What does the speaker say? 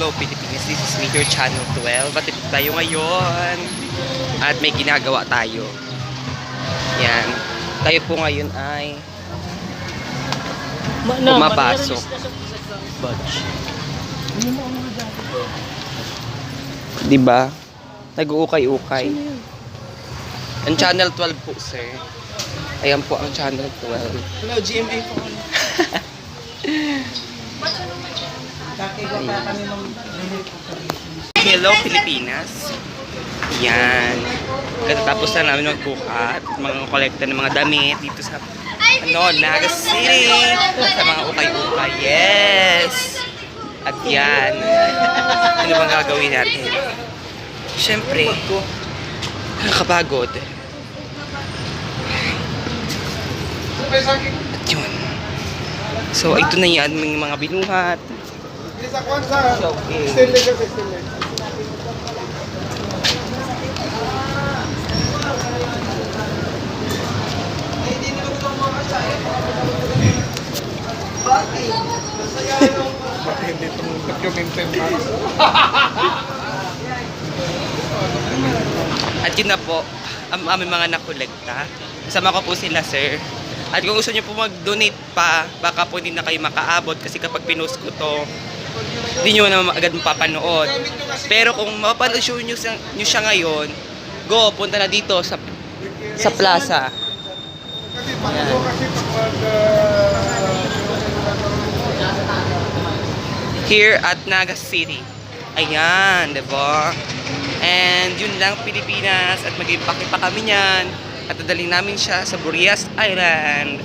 Hello Pilipinas, this is Major Channel 12. At ito tayo ngayon. At may ginagawa tayo. Yan. Tayo po ngayon ay pumapasok. Diba? Nag-uukay-ukay. Ang Channel 12 po, sir. Ayan po ang Channel 12. Hello, GMA po. Hello Pilipinas. Yan. Katatapos na namin magbukat, mga kolekta ng mga damit dito sa Naga City. Sa mga ukay-ukay. Yes! At yan. Ano bang gagawin natin? Siyempre, nakakapagod. At yun. So, ito na yan, mga binuhat. At yun na po, ang aming mga nakolekta. Kasama ko po sila, sir. At kung gusto nyo po mag-donate pa, baka po hindi na kayo makaabot kasi kapag pinost ko to, hindi nyo na agad mapapanood. Pero kung mapapanood nyo siya ngayon, go, punta na dito sa plaza. Ayan. Here at Naga City. Ayan, diba? And yun lang Pilipinas at mag-impake pa kami niyan. At dadalhin namin siya sa Burias Island.